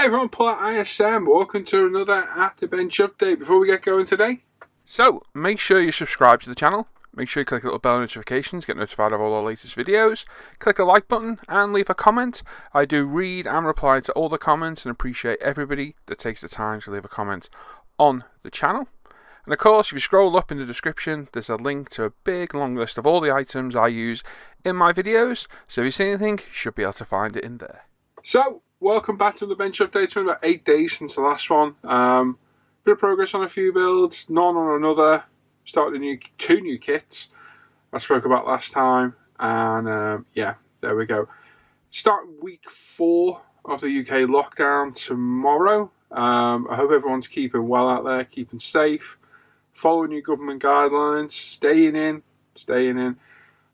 Hi everyone, Paul at ISM. Welcome to another At The Bench update. Before we get going today, so make sure you subscribe to the channel. Make sure you click the little bell notifications, get notified of all our latest videos. Click the like button and leave a comment. I do read and reply to all the comments and appreciate everybody that takes the time to leave a comment on the channel. And of course, if you scroll up in the description, there's a link to a big long list of all the items I use in my videos. So if you see anything, you should be able to find it in there. So, welcome back to the bench update. It's been about 8 days since the last one. Bit of progress on a few builds, none on another. Started two new kits I spoke about last time. And yeah, there we go. Start week 4 of the UK lockdown tomorrow. I hope everyone's keeping well out there, keeping safe, following your government guidelines, staying in.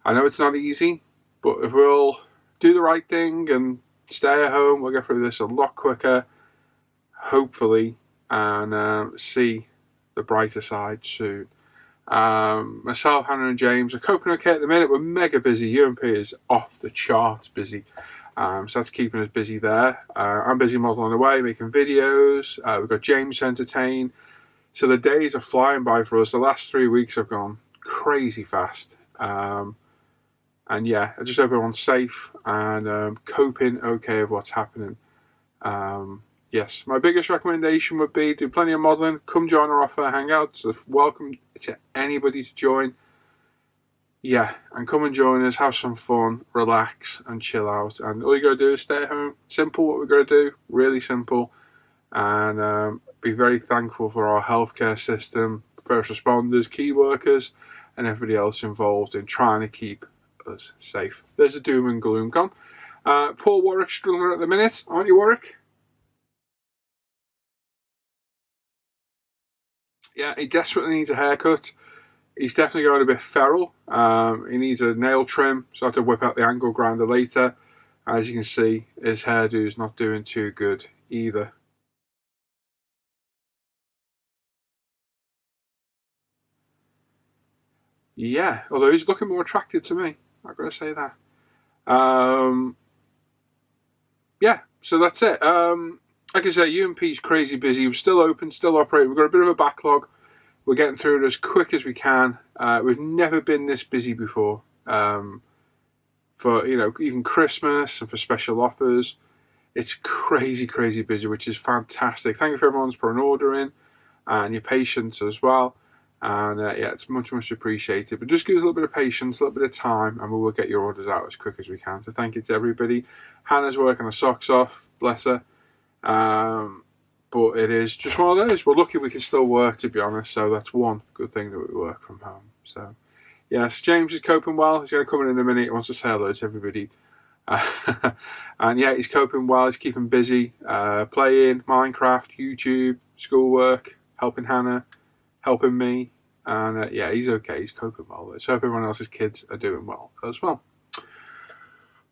I know it's not easy, but if we all do the right thing and stay at home, we'll get through this a lot quicker, hopefully, and see the brighter side soon. Myself, Hannah and James are coping okay at the minute. We're mega busy. UMP is off the charts busy. So that's keeping us busy there. I'm busy modelling away, making videos. We've got James to entertain. So the days are flying by for us. The last 3 weeks have gone crazy fast. And yeah, I just hope everyone's safe and coping okay with what's happening. Yes, my biggest recommendation would be do plenty of modelling. Come join our Off Air Hangouts. So welcome to anybody to join. Yeah, and come and join us, have some fun, relax and chill out. And all you got to do is stay at home. Simple what we're going to do, really simple. And be very thankful for our healthcare system, first responders, key workers, and everybody else involved in trying to keep us safe. There's a doom and gloom gone. Poor Warwick struggling at the minute, aren't you, Warwick? Yeah, he desperately needs a haircut. He's definitely going a bit feral. He needs a nail trim, so I have to whip out the angle grinder later. As you can see, his hairdo's not doing too good either. Yeah, although he's looking more attractive to me, I've got to say that. Yeah, so that's it. Like I say, UMP's crazy busy. We're still open, still operating. We've got a bit of a backlog. We're getting through it as quick as we can. We've never been this busy before. For, you know, even Christmas and for special offers. It's crazy, crazy busy, which is fantastic. Thank you for everyone's putting an order in and your patience as well. And yeah, it's much, much appreciated. But just give us a little bit of patience, a little bit of time, and we will get your orders out as quick as we can. So thank you to everybody. Hannah's working her socks off, bless her. But it is just one of those. We're lucky we can still work, to be honest. So that's one good thing that we work from home. So yes, James is coping well. He's going to come in a minute. He wants to say hello to everybody. And yeah, he's coping well. He's keeping busy, playing Minecraft, YouTube, schoolwork, helping Hannah, helping me, and yeah, he's okay. He's coping well. So I hope everyone else's kids are doing well as well.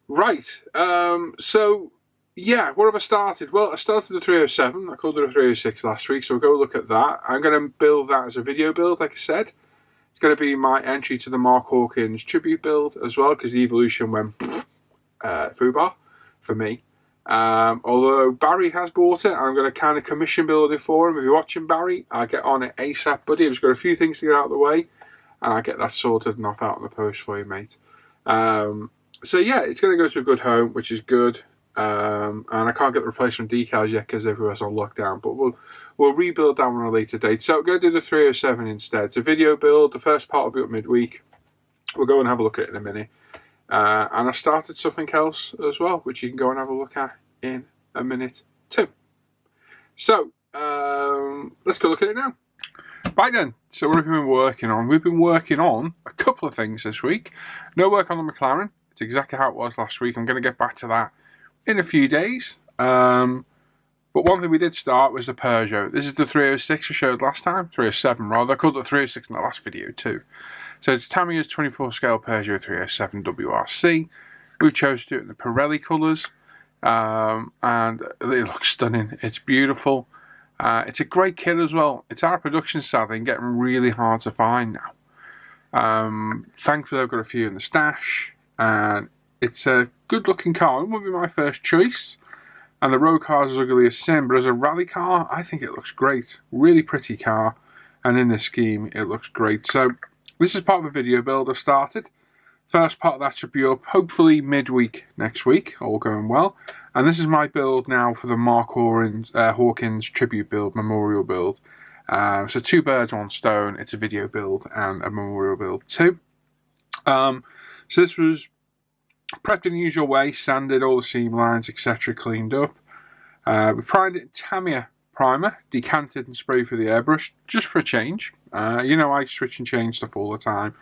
Right. So yeah, what have I started? Well, I started the 307. I called it a 306 last week, so we'll go look at that. I'm going to build that as a video build, like I said. It's going to be my entry to the Mark Hawkins tribute build as well, because the evolution went foobar for me. Although Barry has bought it, I'm going to kind of commission build it for him. If you're watching, Barry, I'll get on it ASAP, buddy. I've just got a few things to get out of the way, and I'll get that sorted and off out on the post for you, mate. So yeah, it's going to go to a good home, which is good. And I can't get the replacement decals yet because everywhere's on lockdown, but we'll rebuild that one at a later date. So I'm going to do the 307 instead. It's a video build. The first part will be up midweek. We'll go and have a look at it in a minute. And I started something else as well, which you can go and have a look at in a minute too. So let's go look at it now. Right then, so what have we been working on? We've been working on a couple of things this week. No work on the McLaren. It's exactly how it was last week. I'm going to get back to that in a few days. But one thing we did start was the Peugeot. This is the 306 I showed last time. 307 rather. I called it 306 in the last video too. So it's Tamiya's 24 scale Peugeot 307 WRC. We've chosen to do it in the Pirelli colours. And it looks stunning. It's beautiful. It's a great kit as well. It's our production sadly and getting really hard to find now. Thankfully I've got a few in the stash. And it's a good looking car. It won't be my first choice. And the road car is as ugly as sin, but as a rally car, I think it looks great. Really pretty car, and in this scheme, it looks great. So this is part of a video build I've started. First part of that should be up hopefully midweek next week, all going well. And this is my build now for the Mark Hawkins tribute build, memorial build. So two birds, one stone. It's a video build and a memorial build too. So this was prepped in the usual way, sanded, all the seam lines, etc., cleaned up. We primed it in Tamiya primer, decanted and sprayed for the airbrush, just for a change. You know, I switch and change stuff all the time.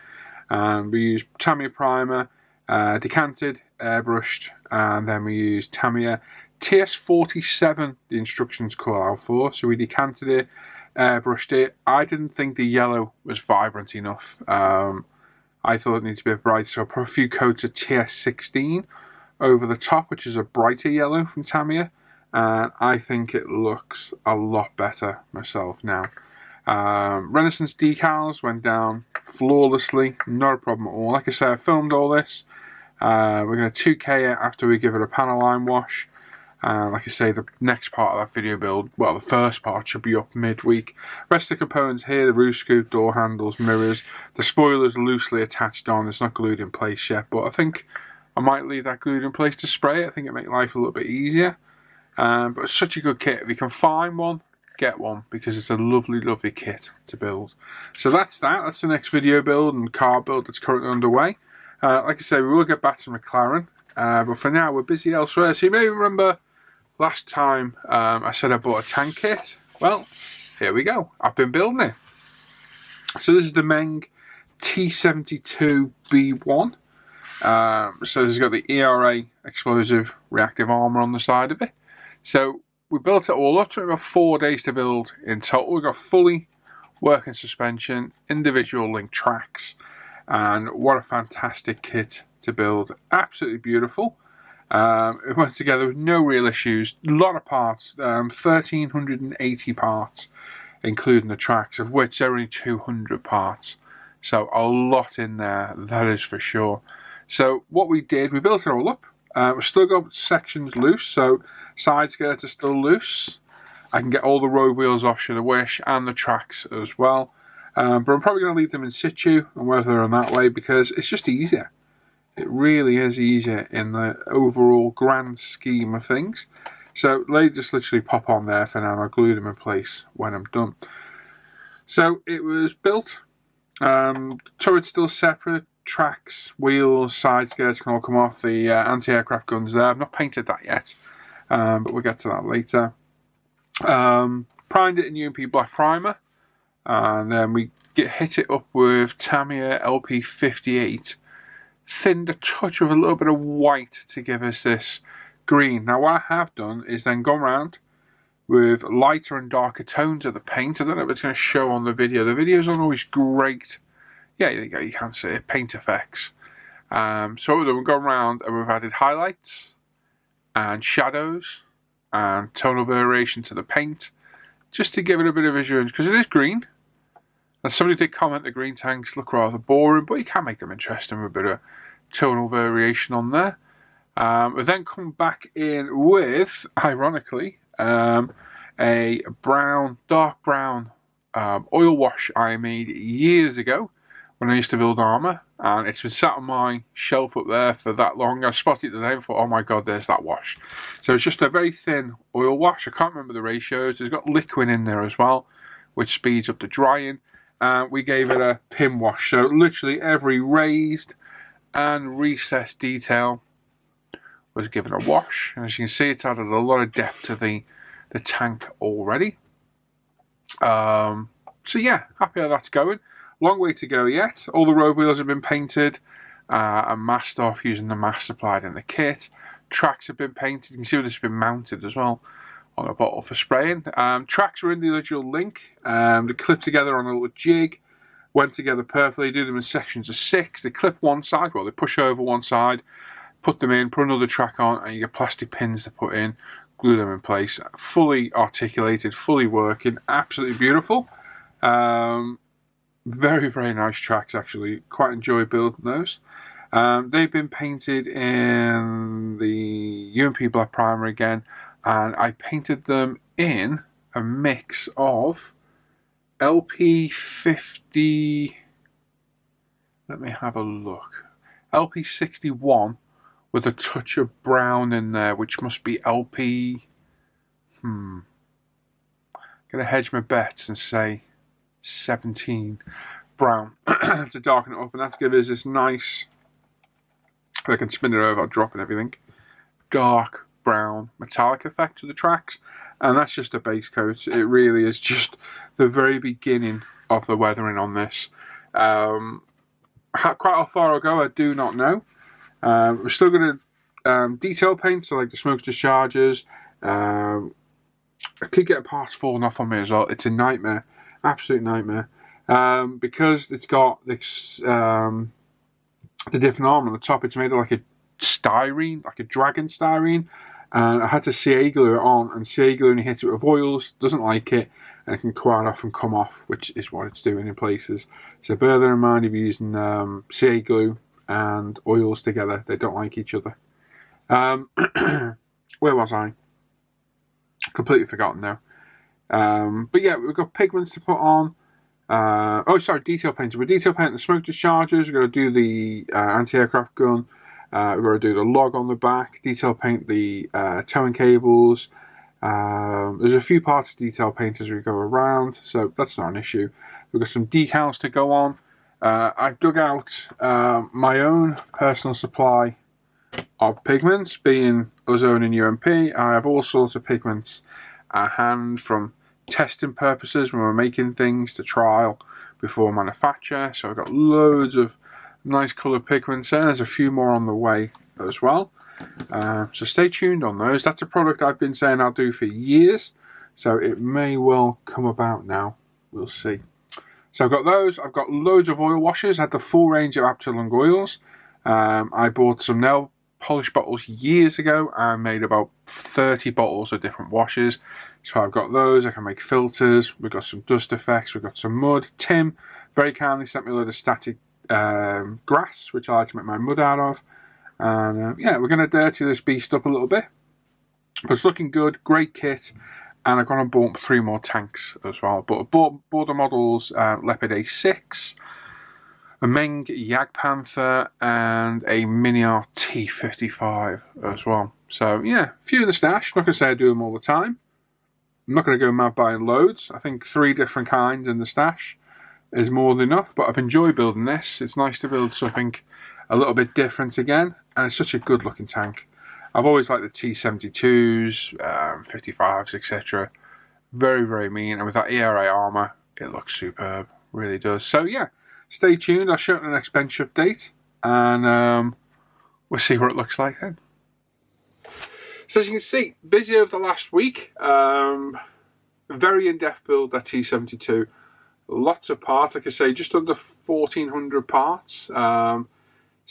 We used Tamiya primer, decanted, airbrushed, and then we used Tamiya TS47, the instructions call out for. So we decanted it, airbrushed it. I didn't think the yellow was vibrant enough. I thought it needed to be a bit brighter, so I put a few coats of TS16 over the top, which is a brighter yellow from Tamiya, and I think it looks a lot better myself now. Renaissance decals went down flawlessly, not a problem at all. Like I said, I filmed all this. We're going to 2K it after we give it a panel line wash. Like I say, the next part of that video build, well, the first part should be up midweek. Rest of the components here, the roof scoop, door handles, mirrors. The spoiler's loosely attached on, it's not glued in place yet, but I think I might leave that glued in place to spray it. I think it'll make life a little bit easier. But it's such a good kit. If you can find one, get one, because it's a lovely, lovely kit to build. So that's that. That's the next video build and car build that's currently underway. Like I say, we will get back to McLaren, but for now we're busy elsewhere. So you may remember last time I said I bought a tank kit. Well, here we go. I've been building it. So this is the Ming T72B1. So this has got the ERA explosive reactive armour on the side of it. So we built it all up. It took about 4 days to build in total. We got fully working suspension, individual link tracks, and what a fantastic kit to build. Absolutely beautiful. It went together with no real issues. A lot of parts, 1,380 parts, including the tracks, of which there are only 200 parts. So a lot in there, that is for sure. So what we did, we built it all up. We've still got sections loose, so side skirts are still loose. I can get all the road wheels off should I wish, and the tracks as well. But I'm probably going to leave them in situ and weather them that way because it's just easier. It really is easier in the overall grand scheme of things. So they just literally pop on there for now and I'll glue them in place when I'm done. So it was built. Turret's still separate. Tracks, wheels, side skirts can all come off. The anti-aircraft guns there. I've not painted that yet, but we'll get to that later. Primed it in UMP black primer, and then we hit it up with Tamiya LP58. Thinned a touch with a little bit of white to give us this green. Now what I have done is then gone around with lighter and darker tones of the paint. I don't know if it's going to show on the video. The videos aren't always great. Yeah, there you go, you can see it, paint effects. So what we've done, we've gone around and we've added highlights and shadows and tonal variation to the paint, just to give it a bit of visual, because it is green. And somebody did comment the green tanks look rather boring, but you can make them interesting with a bit of tonal variation on there. We then come back in with, ironically, a brown, dark brown oil wash I made years ago when I used to build armour, and it's been sat on my shelf up there for that long. I spotted it today and thought, oh my god, there's that wash. So it's just a very thin oil wash. I can't remember the ratios. It's got liquid in there as well, which speeds up the drying. We gave it a pin wash, so literally every raised and recessed detail was given a wash. And as you can see, it's added a lot of depth to the tank already. So yeah, happy how that's going. Long way to go yet. All the road wheels have been painted and masked off using the mask supplied in the kit. Tracks have been painted. You can see where this has been mounted as well on a bottle for spraying. Tracks are in the original link. They clip together on a little jig. Went together perfectly. Do them in sections of 6. They clip one side. Well, they push over one side. Put them in. Put another track on. And you get plastic pins to put in. Glue them in place. Fully articulated. Fully working. Absolutely beautiful. Very, very nice tracks actually. Quite enjoy building those. They've been painted in the UMP black primer again. and I painted them in a mix of LP50, let me have a look, LP61 with a touch of brown in there, which must be LP, gonna hedge my bets and say 17 brown to darken it up, and that's give us this nice, if I can spin it over, I'll drop it, everything, dark brown metallic effect to the tracks. And that's just a base coat. It really is just the very beginning of the weathering on this. Quite how far I'll go, I do not know. We're still going to detail paint, so like the smoke discharges. I could get parts falling off on me as well. It's a nightmare, absolute nightmare. Because it's got this, the different arm on the top, it's made of like a styrene, like a dragon styrene. And I had to CA glue it on, and CA glue, when you hit it with oils, doesn't like it, and it can quite often come off, which is what it's doing in places. So bear that in mind if you're using CA glue and oils together, they don't like each other. Where was I? Completely forgotten now. But yeah, we've got pigments to put on. Detail painting. We're detail painting the smoke discharges. We're going to do the anti-aircraft gun. We're going to do the log on the back, detail paint the towing cables. There's a few parts of detail paint as we go around, so that's not an issue. We've got some decals to go on. I've dug out my own personal supply of pigments, being ozone and UMP. I have all sorts of pigments at hand, from testing purposes when we're making things to trial before manufacture. So I've got loads of nice coloured pigments, and there's a few more on the way as well. So stay tuned on those. That's a product I've been saying I'll do for years, so it may well come about now. We'll see. So I've got those. I've got loads of oil washes. I had the full range of Aptilung oils. I bought some nail polish bottles years ago. I made about 30 bottles of different washes. So I've got those. I can make filters. We've got some dust effects. We've got some mud. Tim very kindly sent me a load of static grass, which I like to make my mud out of. And yeah, we're going to dirty this beast up a little bit. But it's looking good. Great kit. And I've gone and bought 3 more tanks as well. But I bought the models Leopard A6, a Ming Panther, and a Miniar T55 as well. So yeah, a few in the stash. I'm not going to say I do them all the time. I'm not going to go mad buying loads. I think 3 different kinds in the stash is more than enough. But I've enjoyed building this. It's nice to build something a little bit different again. And it's such a good looking tank. I've always liked the T72s, 55s, etc. Very, very mean. And with that ERA armour, it looks superb. Really does. So yeah, stay tuned. I'll show you the next bench update. And we'll see what it looks like then. So as you can see, busy over the last week. Very in-depth build, that T72. Lots of parts, like I say, just under 1,400 parts. So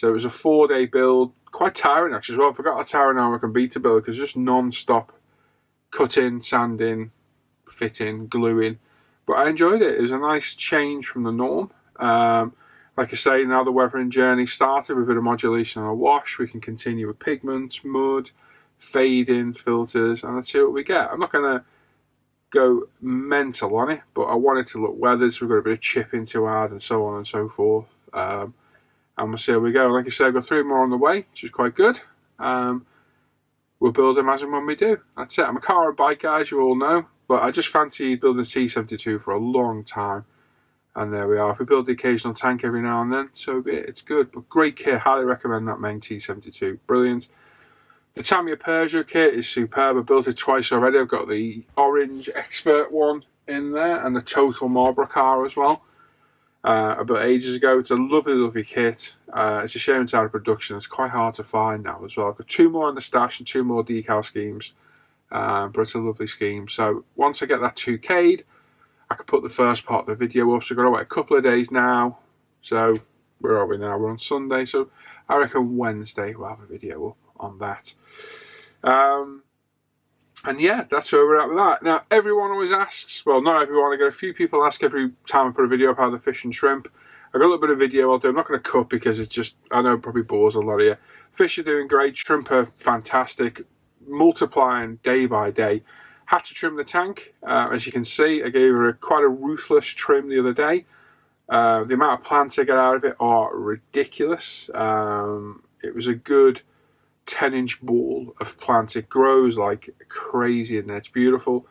it was a 4-day build. Quite tiring actually as well. I forgot how tiring I can be to build, because just non-stop cutting, sanding, fitting, gluing. But I enjoyed it. It was a nice change from the norm. Like I say, now the weathering journey started with a bit of modulation on a wash. We can continue with pigments, mud, fading, filters, and let's see what we get. I'm not going to go mental on it, but I want it to look weathered, so we've got a bit of chipping to add and so on and so forth. And we'll see how we go. Like I said, I've got 3 more on the way, which is quite good. We'll build them as and when we do. That's it. I'm a car and bike guy, as you all know, but I just fancied building a T72 for a long time. And there we are. If we build the occasional tank every now and then, so be it. It's good. But great kit. Highly recommend that Ming T72. Brilliant. The Tamiya Peugeot kit is superb. I built it twice already. I've got the orange expert one in there and the Total Marlboro car as well. About ages ago. It's a lovely, lovely kit. It's a shame it's out of production. It's quite hard to find now as well. I've got 2 more in the stash and 2 more decal schemes. But it's a lovely scheme. So once I get that 2K'd, I can put the first part of the video up. So I've got to wait a couple of days now. So where are we now? We're on Sunday. So I reckon Wednesday we'll have a video up on that. And yeah, that's where we're at with that. Now, everyone always asks, well, not everyone, I get a few people ask every time I put a video up how the fish and shrimp. I've got a little bit of video I'll do. I'm not going to cut because it's just, I know it probably bores a lot of you. Fish are doing great. Shrimp are fantastic. multiplying day by day. Had to trim the tank. As you can see, I gave her quite a ruthless trim the other day. The amount of plants I get out of it are ridiculous. It was a good 10-inch ball of plants. It grows like crazy in there. It's beautiful.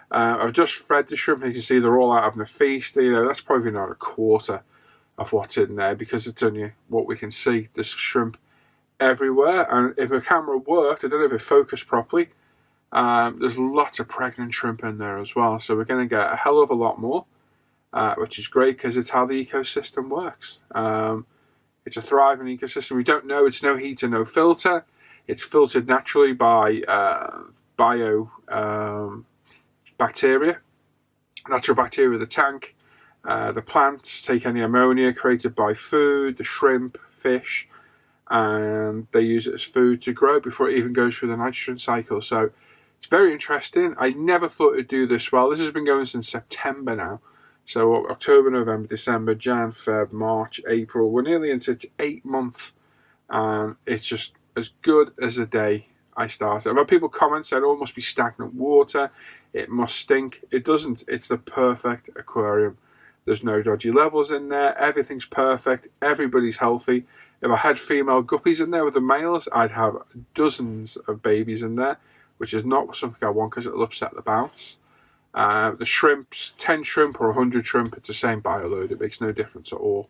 I've just fed the shrimp. You can see they're all out having a feast. You know, that's probably not a quarter of what's in there because it's only what we can see. There's shrimp everywhere, and if the camera worked, I don't know if it focused properly. There's lots of pregnant shrimp in there as well, so we're going to get a hell of a lot more, which is great because it's how the ecosystem works. It's a thriving ecosystem. We don't know, it's no heater, no filter. It's filtered naturally by bacteria, natural bacteria of the tank. The plants take any ammonia created by food, the shrimp, fish, and they use it as food to grow before it even goes through the nitrogen cycle. So it's very interesting. I never thought it'd do this well. This has been going since September now. So October, November, December, Jan, Feb, March, April. We're nearly into its 8th month, and it's just as good as the day I started. I've had people comment saying, "Oh, it must be stagnant water. It must stink." It doesn't. It's the perfect aquarium. There's no dodgy levels in there. Everything's perfect. Everybody's healthy. If I had female guppies in there with the males, I'd have dozens of babies in there, which is not something I want because it'll upset the bounce. The shrimps, 10 shrimp or 100 shrimp, it's the same bioload. It makes no difference at all.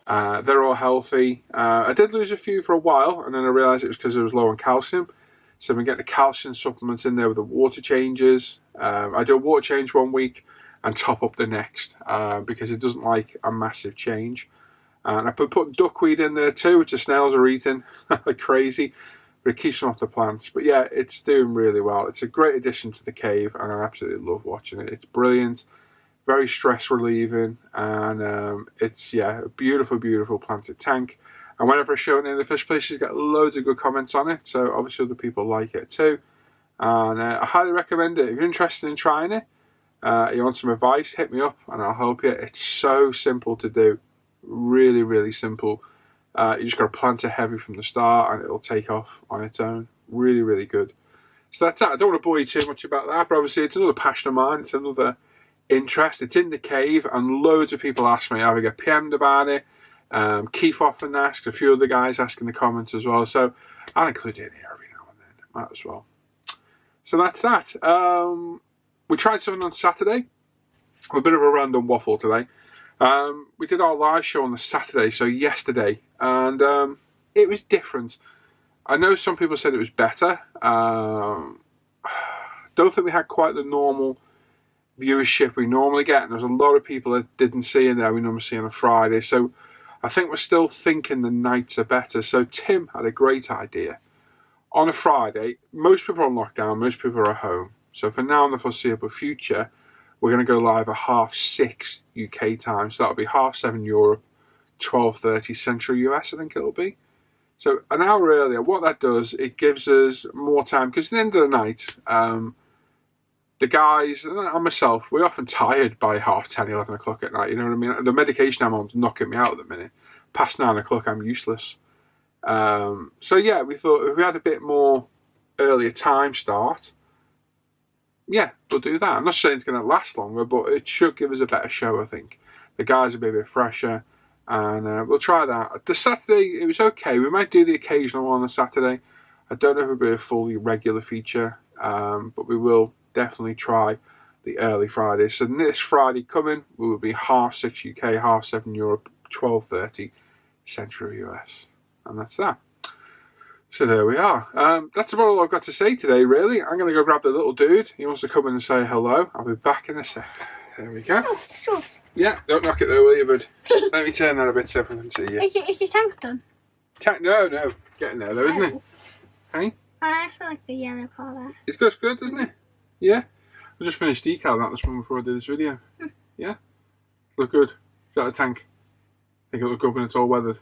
They're all healthy. I did lose a few for a while, and then I realised it was because it was low on calcium. So we get the calcium supplements in there with the water changes. I do a water change one week and top up the next because it doesn't like a massive change. And I put duckweed in there too, which the snails are eating like crazy, but it keeps them off the plants. But yeah, it's doing really well. It's a great addition to the cave, and I absolutely love watching it. It's brilliant, very stress relieving, and it's a beautiful, beautiful planted tank. And whenever I show it in the fish places, get loads of good comments on it. So obviously other people like it too, and I highly recommend it. If you're interested in trying it, you want some advice, hit me up and I'll help you. It's so simple to do. Really, really simple. You just got to plant it heavy from the start and it'll take off on its own. Really, really good. So that's that. I don't want to bore you too much about that, but obviously it's another passion of mine. It's another interest. It's in the cave, and loads of people ask me. I get PM'd about it. Keith often asks, a few other guys ask in the comments as well. So I'll include it in here every now and then. Might as well. So that's that. We tried something on Saturday. A bit of a random waffle today. We did our live show on the Saturday, so yesterday, and it was different. I know some people said it was better. Don't think we had quite the normal viewership we normally get, and there's a lot of people that didn't see in there we normally see on a Friday, so I think we're still thinking the nights are better. So Tim had a great idea. On a Friday, most people are on lockdown, most people are at home, so for now and the foreseeable future, we're going to go live at 6:30 UK time. So that'll be 7:30 Europe, 12:30 Central US, I think it'll be. So an hour earlier. What that does, it gives us more time, because at the end of the night, the guys and myself, we're often tired by 10:30, 11 o'clock at night. You know what I mean? The medication I'm on's knocking me out at the minute. Past 9 o'clock, I'm useless. So yeah, we thought if we had a bit more earlier time start, yeah, we'll do that. I'm not saying it's going to last longer, but it should give us a better show, I think. The guys will be a bit fresher, and we'll try that. The Saturday, it was okay. We might do the occasional one on the Saturday. I don't know if it'll be a fully regular feature, but we will definitely try the early Friday. So this Friday coming, we will be 6:30 UK, 7:30 Europe, 12:30 Central US. And that's that. So there we are. That's about all I've got to say today, really. I'm going to go grab the little dude. He wants to come in and say hello. I'll be back in a sec. There we go. Oh, sure. Yeah, don't knock it there, will you, bud? Let me turn that a bit so everyone can see you. Is the tank done? No. Getting there, though, isn't it? Hey? I feel like the yellow colour. It's good, doesn't it? Yeah. I just finished decal that this one before I did this video. Yeah? Look good. Is that a tank? Think it'll look good when it's all weathered.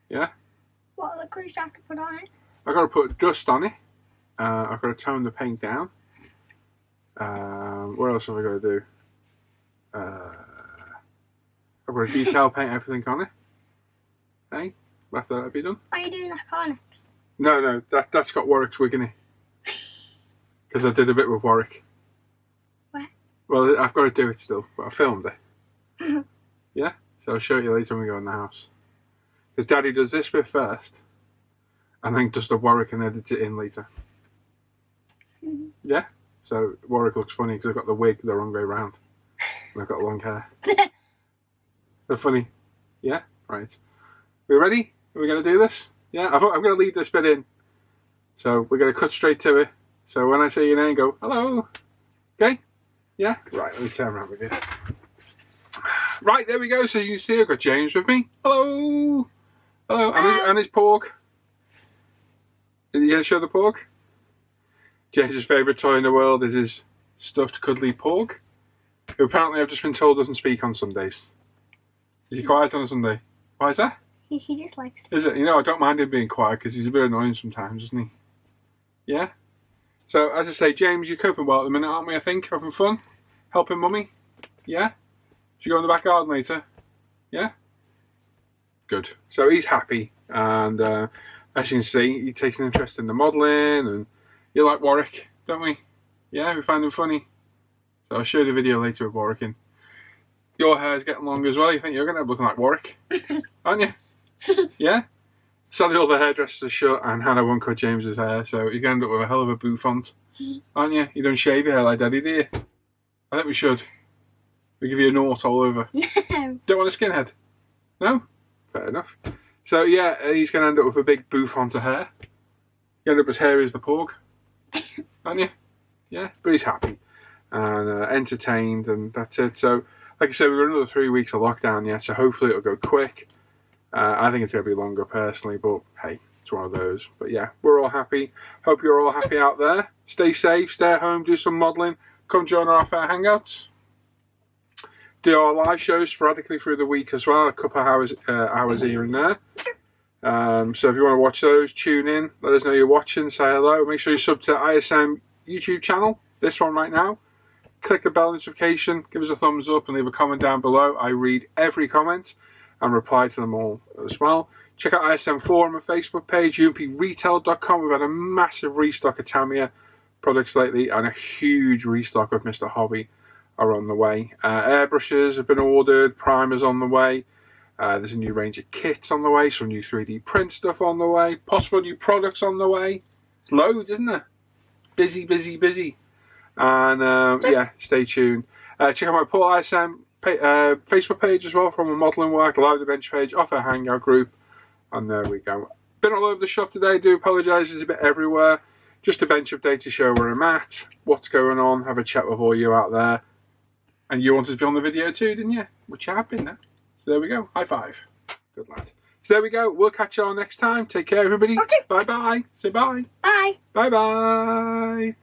Yeah? What other grease I have to put on it? I've got to put dust on it. I've got to tone the paint down. What else have I got to do? I've got to detail paint everything on it. Hey? After that'll be done. Are you doing that car next? No, that's got Warwick's wig in it. Because I did a bit with Warwick. What? Well, I've got to do it still, but I filmed it. Yeah? So I'll show you later when we go in the house. Because Daddy does this bit first, and then does the Warwick and edits it in later. Yeah? So Warwick looks funny because I've got the wig the wrong way round. And I've got long hair. They're funny. Yeah? Right. We ready? Are we going to do this? Yeah? I'm going to lead this bit in. So we're going to cut straight to it. So when I say your name, go, hello. Okay? Yeah? Right, let me turn around with you. Right, there we go. So as you can see, I've got James with me. Hello. Hello. And his pork. Are you going to show the pork? James's favourite toy in the world is his stuffed cuddly pork, who apparently I've just been told doesn't speak on Sundays. Is he quiet on a Sunday? Why is that? He just likes... Is it? You know, I don't mind him being quiet because he's a bit annoying sometimes, isn't he? Yeah? So, as I say, James, you're coping well at the minute, aren't we, I think? Having fun? Helping Mummy? Yeah? Should we go in the back garden later? Yeah? Good. So he's happy, and as you can see, he takes an interest in the modelling, and you like Warwick, don't we? Yeah, we find him funny. So I'll show you the video later of Warwick. And your hair's getting long as well. You think you're going to end up looking like Warwick, aren't you? Yeah? Sadly, all the hairdressers are shut, and Hannah won't cut James's hair, so you're going to end up with a hell of a bouffant, aren't you? You don't shave your hair like Daddy, do you? I think we should. We give you a knot all over. No. Don't want a skinhead? No? Fair enough. So yeah, he's going to end up with a big bouffant of hair. You end up as hairy as the pork, aren't you? Yeah, but he's happy and entertained, and that's it. So, like I said, we've got another 3 weeks of lockdown yet, so hopefully it'll go quick. I think it's going to be longer personally, but hey, it's one of those. But yeah, we're all happy. Hope you're all happy out there. Stay safe, stay at home, do some modelling. Come join our Off Air Hangouts. Do our live shows sporadically through the week as well, a couple of hours here and there. So if you want to watch those, tune in, let us know you're watching, say hello. Make sure you sub to ISM YouTube channel, this one right now. Click the bell notification, give us a thumbs up, and leave a comment down below. I read every comment and reply to them all as well. Check out ISM Forum and Facebook page, umpretail.com. We've had a massive restock of Tamiya products lately, and a huge restock of Mr. Hobby are on the way. Airbrushes have been ordered, primers on the way. There's a new range of kits on the way, some new 3D print stuff on the way, possible new products on the way. Loads, isn't there? Busy, busy, busy. And yeah, stay tuned. Check out my Paul ISM Facebook page as well for my modelling work, Live the Bench page, Off Air Hangout group, and there we go. Been all over the shop today, do apologise, it's a bit everywhere. Just a bench update to show where I'm at, what's going on, have a chat with all you out there. And you wanted to be on the video too, didn't you? Which you have been now. So there we go, high five. Good lad. So there we go, we'll catch you all next time. Take care everybody. Bye bye. Say bye. Bye. Bye bye.